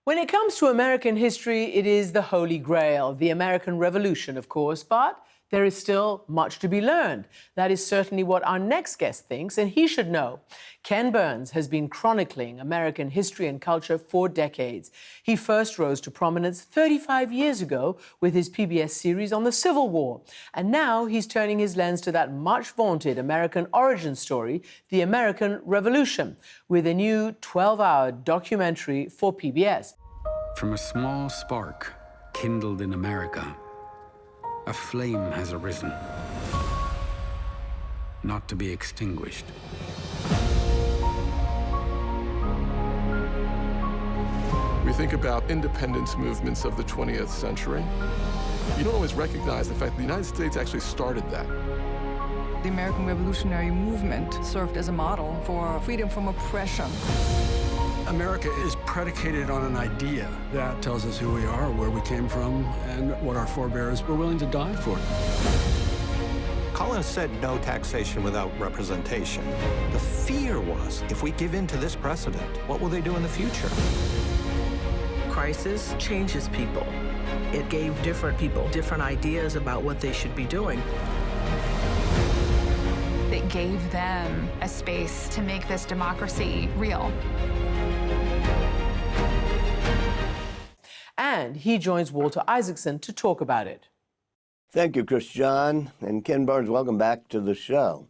When it comes to American history, it is the Holy Grail, the American Revolution, of course, but there is still much to be learned. That is certainly what our next guest thinks, and he should know. Ken Burns has been chronicling American history and culture for decades. He first rose to prominence 35 years ago with his PBS series on the Civil War, and now he's turning his lens to that much-vaunted American origin story, the American Revolution, with a new 12-hour documentary for PBS. From a small spark kindled in America, a flame has arisen, not to be extinguished. We think about independence movements of the 20th century. You don't always recognize the fact that the United States actually started that. The American Revolutionary Movement served as a model for freedom from oppression. America is predicated on an idea that tells us who we are, where we came from, and what our forebears were willing to die for. Collins said no taxation without representation. The fear was, if we give in to this precedent, what will they do in the future? Crisis changes people. It gave different people different ideas about what they should be doing. It gave them a space to make this democracy real. And he joins Walter Isaacson to talk about it. Thank you, Chris John. And Ken Burns, welcome back to the show.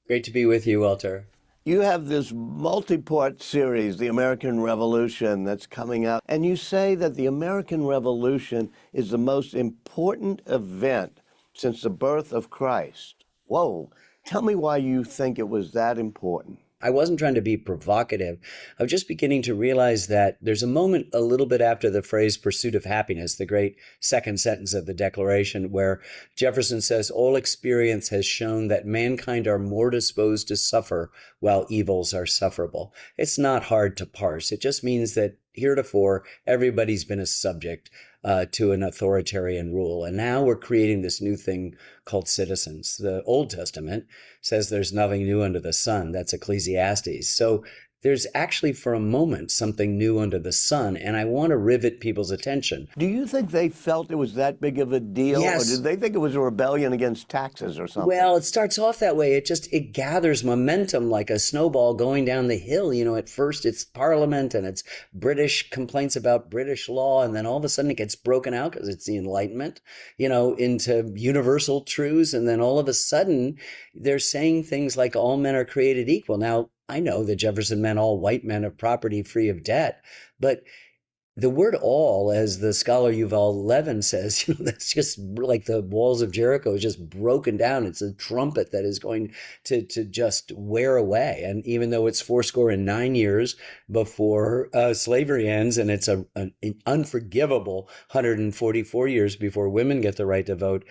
Great to be with you, Walter. You have this multi-part series, The American Revolution, that's coming out. And you say that the American Revolution is the most important event since the birth of Christ. Whoa. Tell me why you think it was that important. I wasn't trying to be provocative. I was just beginning to realize that there's a moment a little bit after the phrase pursuit of happiness, the great second sentence of the Declaration, where Jefferson says, all experience has shown that mankind are more disposed to suffer while evils are sufferable. It's not hard to parse. It just means that heretofore, everybody's been a subject to an authoritarian rule. And now we're creating this new thing called citizens. The Old Testament says there's nothing new under the sun. That's Ecclesiastes. So there's actually, for a moment, something new under the sun, and I want to rivet people's attention. Do you think they felt it was that big of a deal? Yes. Or did they think it was a rebellion against taxes or something? Well, it starts off that way. It gathers momentum like a snowball going down the hill. You know, at first it's Parliament and it's British complaints about British law, and then all of a sudden it gets broken out because it's the Enlightenment, you know, into universal truths, and then all of a sudden they're saying things like all men are created equal. Now, I know that Jefferson meant all white men of property free of debt, but the word all, as the scholar Yuval Levin says, you know, that's just like the walls of Jericho is just broken down. It's a trumpet that is going to just wear away. And even though it's 69 years before slavery ends, and it's an unforgivable 144 years before women get the right to vote,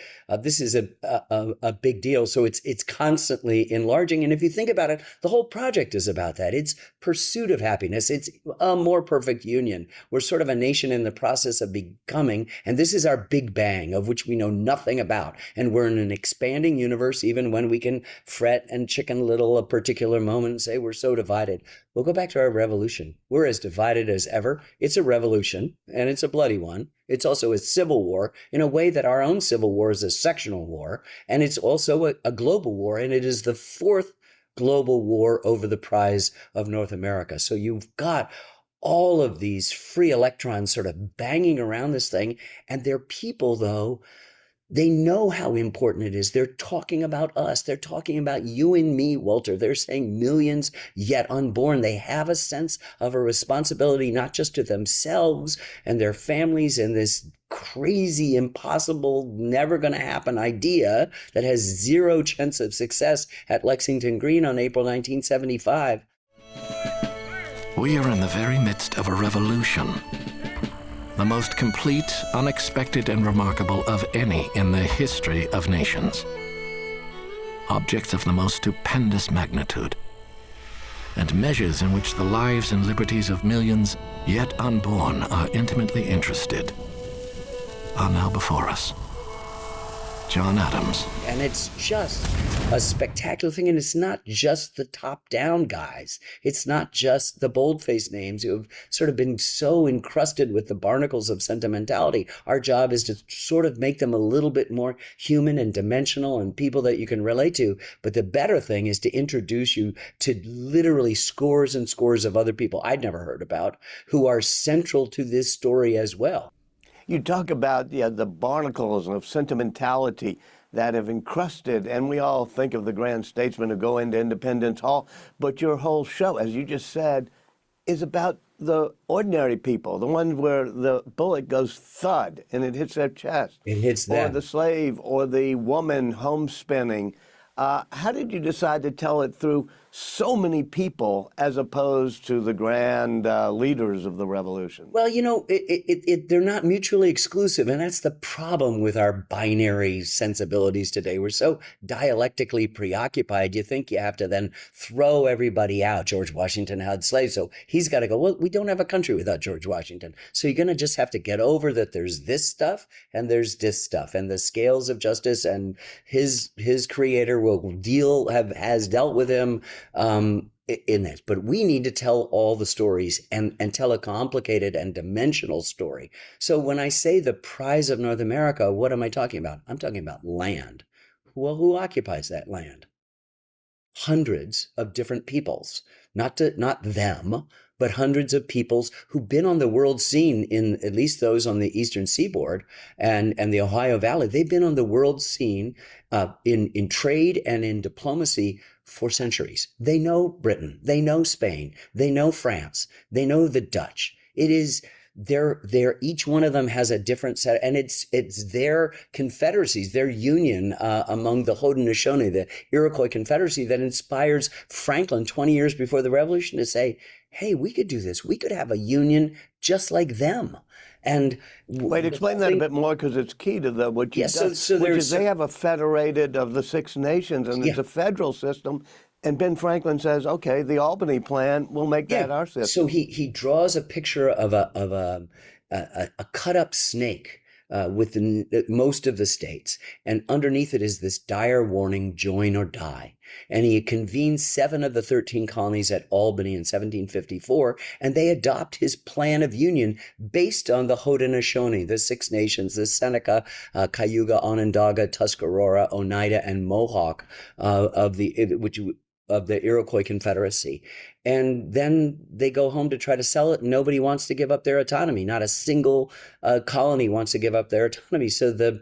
this is a big deal. So it's constantly enlarging. And if you think about it, the whole project is about that. It's pursuit of happiness. It's a more perfect union. We're sort of a nation in the process of becoming, and this is our big bang of which we know nothing about. And we're in an expanding universe, even when we can fret and chicken little a particular moment and say we're so divided. We'll go back to our revolution. We're as divided as ever. It's a revolution, and it's a bloody one. It's also a civil war in a way that our own civil war is a sectional war, and it's also a global war, and it is the fourth global war over the prize of North America. So you've got all of these free electrons sort of banging around this thing. And they're people, though, they know how important it is. They're talking about us. They're talking about you and me, Walter. They're saying millions yet unborn. They have a sense of a responsibility, not just to themselves and their families and this crazy, impossible, never going to happen idea that has zero chance of success at Lexington Green on April 1975. We are in the very midst of a revolution, the most complete, unexpected, and remarkable of any in the history of nations. Objects of the most stupendous magnitude, and measures in which the lives and liberties of millions yet unborn are intimately interested, are now before us. John Adams. And it's just a spectacular thing. And it's not just the top-down guys. It's not just the bold-faced names who have sort of been so encrusted with the barnacles of sentimentality. Our job is to sort of make them a little bit more human and dimensional and people that you can relate to. But the better thing is to introduce you to literally scores and scores of other people I'd never heard about who are central to this story as well. You talk about the barnacles of sentimentality that have encrusted, and we all think of the grand statesmen who go into Independence Hall, but your whole show, as you just said, is about the ordinary people, the ones where the bullet goes thud and it hits their chest. It hits them. Or the slave, or the woman homespinning. How did you decide to tell it through so many people as opposed to the grand leaders of the revolution? Well, you know, they're not mutually exclusive, and that's the problem with our binary sensibilities today. We're so dialectically preoccupied, you think you have to then throw everybody out. George Washington had slaves, so he's got to go, well, we don't have a country without George Washington. So you're going to just have to get over that there's this stuff and there's this stuff, and the scales of justice and his creator has dealt with him in this. But we need to tell all the stories and tell a complicated and dimensional story. So when I say the prize of North America, what am I talking about? I'm talking about land. Well, who occupies that land? Hundreds of different peoples, not them, but hundreds of peoples who've been on the world scene, in at least those on the eastern seaboard and the Ohio Valley. They've been on the world scene in trade and in diplomacy for centuries. They know Britain, they know Spain, they know France, they know the Dutch. It is each one of them has a different set, and it's their confederacies, their union among the Haudenosaunee, the Iroquois Confederacy, that inspires Franklin 20 years before the Revolution to say, hey, we could do this. We could have a union just like them. And wait, explain that a bit more, because it's key to what you so which is they have a federated of the 6 nations, and it's a federal system. And Ben Franklin says, okay, the Albany Plan, we'll make that our system. So he draws a picture of a cut up snake with most of the states, and underneath it is this dire warning: join or die. And he convenes 7 of the 13 colonies at Albany in 1754, and they adopt his plan of union based on the Haudenosaunee, the 6 nations, the Seneca, Cayuga, Onondaga, Tuscarora, Oneida, and Mohawk of the Iroquois Confederacy. And then they go home to try to sell it, and nobody wants to give up their autonomy. Not a single colony wants to give up their autonomy. So the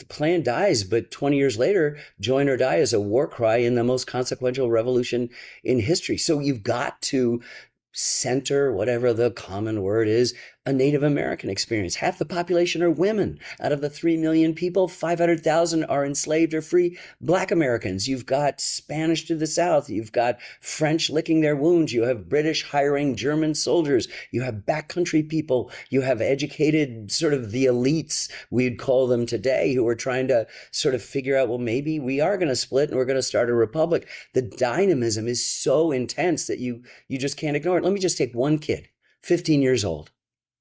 plan dies, but 20 years later, join or die is a war cry in the most consequential revolution in history. So you've got to center, whatever the common word is, a Native American experience. Half the population are women. Out of the 3 million people, 500,000 are enslaved or free Black Americans. You've got Spanish to the south. You've got French licking their wounds. You have British hiring German soldiers. You have backcountry people. You have educated, sort of the elites, we'd call them today, who are trying to sort of figure out, well, maybe we are going to split and we're going to start a republic. The dynamism is so intense that you just can't ignore it. Let me just take one kid, 15 years old.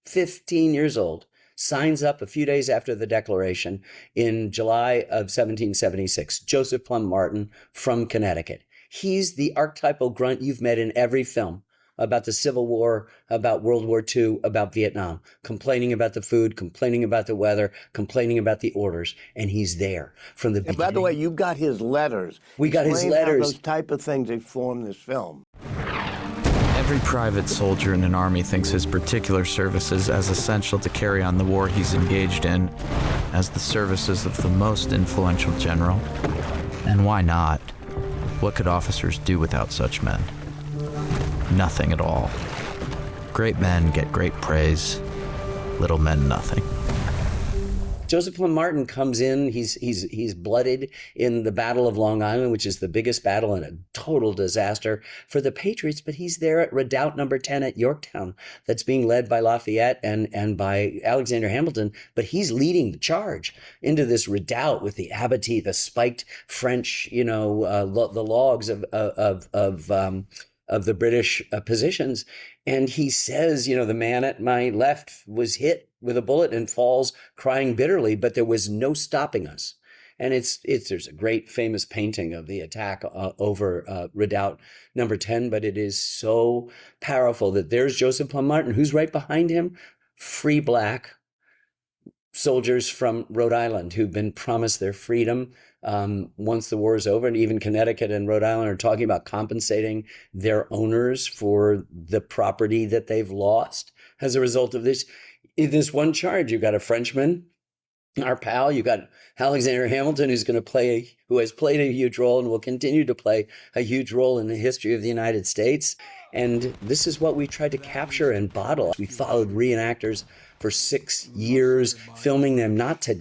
15 years old, signs up a few days after the Declaration in July of 1776, Joseph Plum Martin from Connecticut. He's the archetypal grunt you've met in every film about the Civil War, about World War II, about Vietnam, complaining about the food, complaining about the weather, complaining about the orders, and he's there from the beginning. By the way, you got his letters. We got his letters. Those type of things that form this film. Every private soldier in an army thinks his particular services as essential to carry on the war he's engaged in as the services of the most influential general. And why not? What could officers do without such men? Nothing at all. Great men get great praise. Little men, nothing. Joseph Plum Martin comes in. He's blooded in the Battle of Long Island, which is the biggest battle and a total disaster for the Patriots. But he's there at Redoubt number 10 at Yorktown, that's being led by Lafayette and by Alexander Hamilton. But he's leading the charge into this redoubt with the abattis, the spiked French, the logs of the British positions. And he says, the man at my left was hit with a bullet and falls crying bitterly, but there was no stopping us. And there's a great famous painting of the attack over Redoubt number 10, but it is so powerful that there's Joseph Plum Martin, who's right behind him, free black soldiers from Rhode Island who've been promised their freedom once the war is over. And even Connecticut and Rhode Island are talking about compensating their owners for the property that they've lost as a result of this. In this one charge, you've got a Frenchman, our pal, you got Alexander Hamilton, who has played a huge role and will continue to play a huge role in the history of the United States. And this is what we tried to capture and bottle. We followed reenactors for 6 years, filming them not to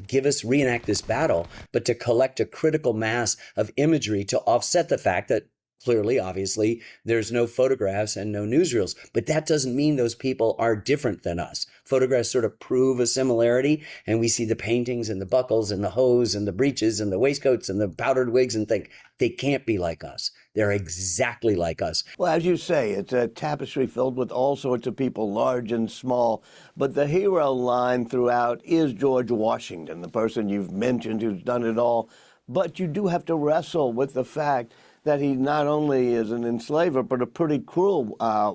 reenact this battle, but to collect a critical mass of imagery to offset the fact that clearly, obviously, there's no photographs and no newsreels. But that doesn't mean those people are different than us. Photographs sort of prove a similarity, and we see the paintings and the buckles and the hose and the breeches and the waistcoats and the powdered wigs and think, they can't be like us. They're exactly like us. Well, as you say, it's a tapestry filled with all sorts of people, large and small. But the hero line throughout is George Washington, the person you've mentioned who's done it all. But you do have to wrestle with the fact that he not only is an enslaver, but a pretty cruel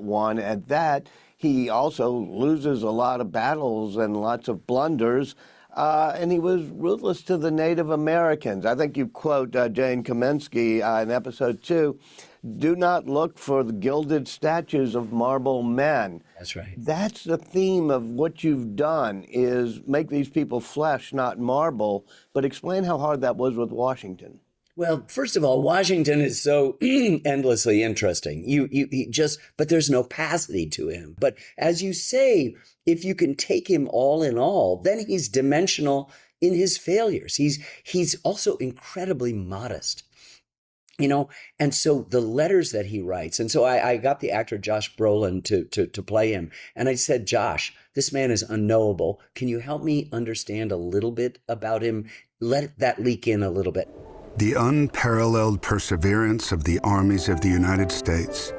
one at that. He also loses a lot of battles and lots of blunders. And he was ruthless to the Native Americans. I think you quote Jane Kamensky in episode 2, do not look for the gilded statues of marble men. That's right. That's the theme of what you've done, is make these people flesh, not marble. But explain how hard that was with Washington. Well, first of all, Washington is so endlessly interesting. But there's no opacity to him. But as you say, if you can take him all in all, then he's dimensional in his failures. He's also incredibly modest, and so the letters that he writes. And so I got the actor Josh Brolin to play him. And I said, Josh, this man is unknowable. Can you help me understand a little bit about him? Let that leak in a little bit. The unparalleled perseverance of the armies of the United States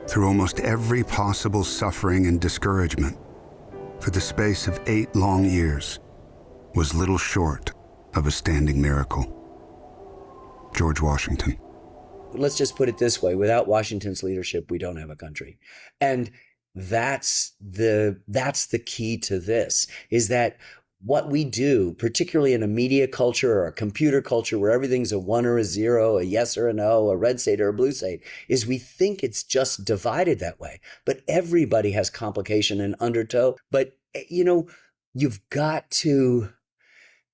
through almost every possible suffering and discouragement for the space of 8 long years was little short of a standing miracle. George Washington. Let's just put it this way. Without Washington's leadership, we don't have a country. And that's the key to this, is that what we do, particularly in a media culture or a computer culture where everything's a 1 or a 0, a yes or a no, a red state or a blue state, is we think it's just divided that way. But everybody has complication and undertow. But, you've got to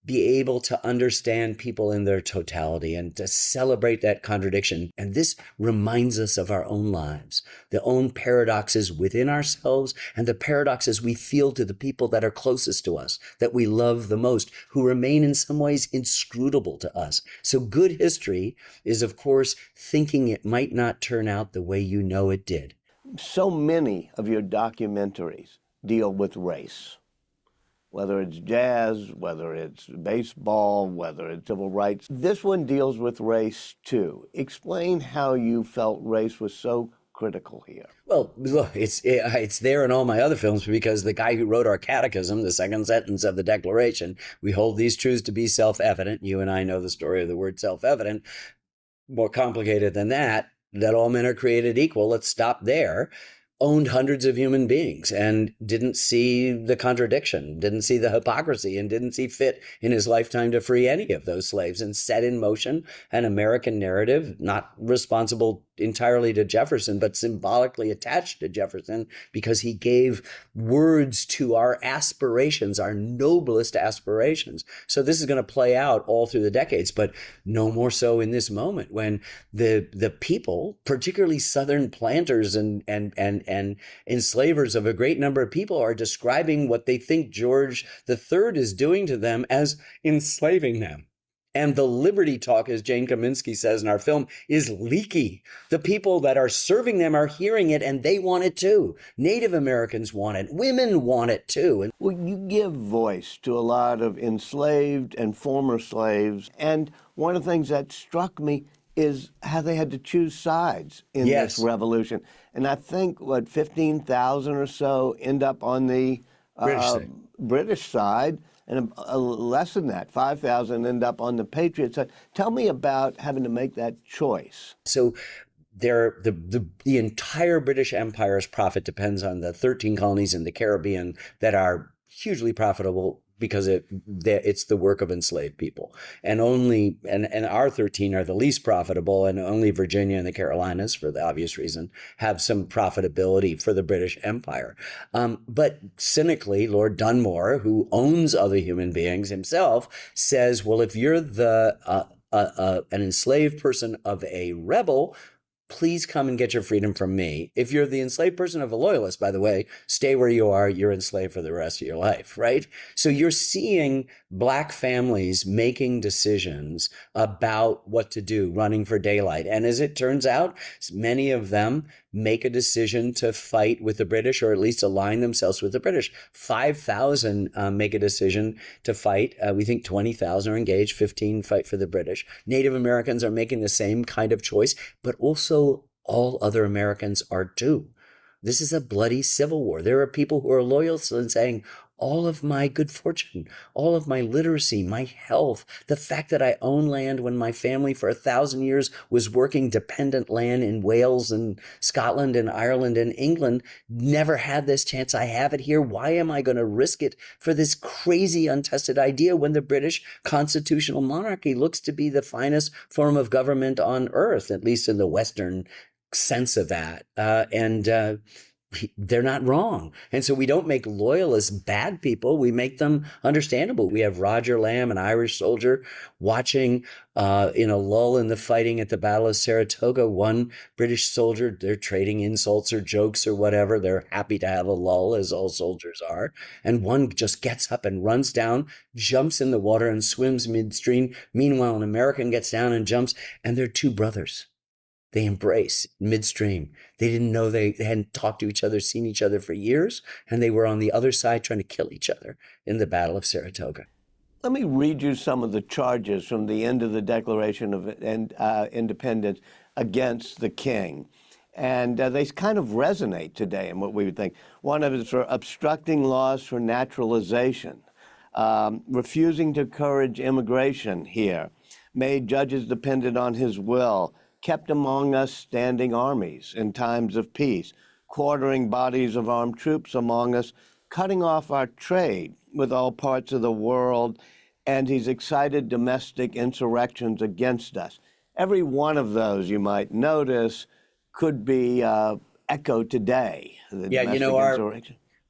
be able to understand people in their totality and to celebrate that contradiction. And this reminds us of our own lives, the own paradoxes within ourselves and the paradoxes we feel to the people that are closest to us, that we love the most, who remain in some ways inscrutable to us. So good history is, of course, thinking it might not turn out the way you know it did. So many of your documentaries deal with race. Whether it's jazz, whether it's baseball, whether it's civil rights. This one deals with race, too. Explain how you felt race was so critical here. Well, look, it's there in all my other films because the guy who wrote our catechism, the second sentence of the Declaration, we hold these truths to be self-evident. You and I know the story of the word self-evident. More complicated than that all men are created equal. Let's stop there. Owned hundreds of human beings and didn't see the contradiction, didn't see the hypocrisy, and didn't see fit in his lifetime to free any of those slaves, and set in motion an American narrative, not responsible entirely to Jefferson, but symbolically attached to Jefferson because he gave words to our aspirations, our noblest aspirations. So this is going to play out all through the decades, but no more so in this moment when the people, particularly Southern planters and enslavers of a great number of people, are describing what they think George III is doing to them as enslaving them. And the liberty talk, as Jane Kamensky says in our film, is leaky. The people that are serving them are hearing it, and they want it too. Native Americans want it. Women want it too. And well, you give voice to a lot of enslaved and former slaves. And one of the things that struck me is how they had to choose sides in this revolution. And I think, 15,000 or so end up on the British side, and less than that, 5,000 end up on the Patriot side. Tell me about having to make that choice. So the entire British Empire's profit depends on the 13 colonies in the Caribbean that are hugely profitable because it's the work of enslaved people. And our 13 are the least profitable, and only Virginia and the Carolinas, for the obvious reason, have some profitability for the British Empire. But cynically, Lord Dunmore, who owns other human beings himself, says, well, if you're an enslaved person of a rebel, please come and get your freedom from me. If you're the enslaved person of a loyalist, by the way, stay where you are. You're enslaved for the rest of your life, right? So you're seeing Black families making decisions about what to do, running for daylight. And as it turns out, many of them make a decision to fight with the British, or at least align themselves with the British. 5,000 make a decision to fight. We think 20,000 are engaged, 15 fight for the British. Native Americans are making the same kind of choice, but also all other Americans are too. This is a bloody civil war. There are people who are loyalists and saying, all of my good fortune, all of my literacy, my health, the fact that I own land when my family for 1,000 years was working dependent land in Wales and Scotland and Ireland and England, never had this chance. I have it here. Why am I going to risk it for this crazy untested idea when the British constitutional monarchy looks to be the finest form of government on earth, at least in the Western sense of that? They're not wrong. And so we don't make loyalists bad people. We make them understandable. We have Roger Lamb, an Irish soldier, watching in a lull in the fighting at the Battle of Saratoga. One British soldier, they're trading insults or jokes or whatever. They're happy to have a lull, as all soldiers are. And one just gets up and runs down, jumps in the water and swims midstream. Meanwhile, an American gets down and jumps, and they're two brothers. They embrace midstream. They didn't know, they hadn't talked to each other, seen each other for years, and they were on the other side trying to kill each other in the Battle of Saratoga. Let me read you some of the charges from the end of the Declaration of Independence against the king. And they kind of resonate today in what we would think. One of it is for obstructing laws for naturalization, refusing to encourage immigration here, made judges dependent on his will, kept among us standing armies in times of peace, quartering bodies of armed troops among us, cutting off our trade with all parts of the world, and he's excited domestic insurrections against us. Every one of those, you might notice, could be echoed today. Yeah, you know,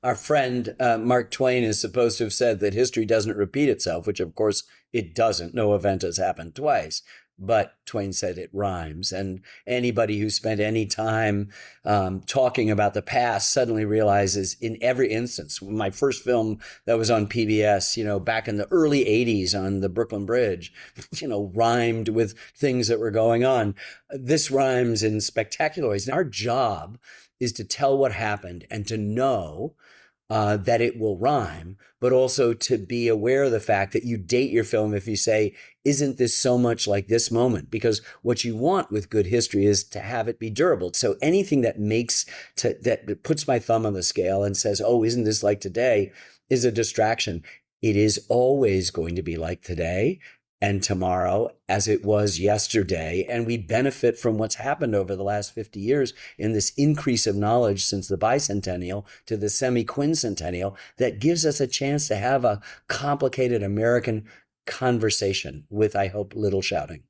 our friend Mark Twain is supposed to have said that history doesn't repeat itself, which of course it doesn't. No event has happened twice. But Twain said it rhymes. And anybody who spent any time talking about the past suddenly realizes in every instance, my first film that was on PBS, you know, back in the early 80s on the Brooklyn Bridge, you know, rhymed with things that were going on. This rhymes in spectacular ways. Our job is to tell what happened and to know that it will rhyme, but also to be aware of the fact that you date your film if you say, isn't this so much like this moment? Because what you want with good history is to have it be durable. So anything that that puts my thumb on the scale and says, oh, isn't this like today, is a distraction. It is always going to be like today and tomorrow as it was yesterday. And we benefit from what's happened over the last 50 years in this increase of knowledge since the bicentennial to the semi-quincentennial that gives us a chance to have a complicated American conversation with, I hope, little shouting.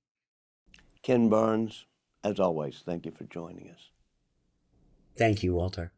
Ken Burns, as always, thank you for joining us. Thank you, Walter.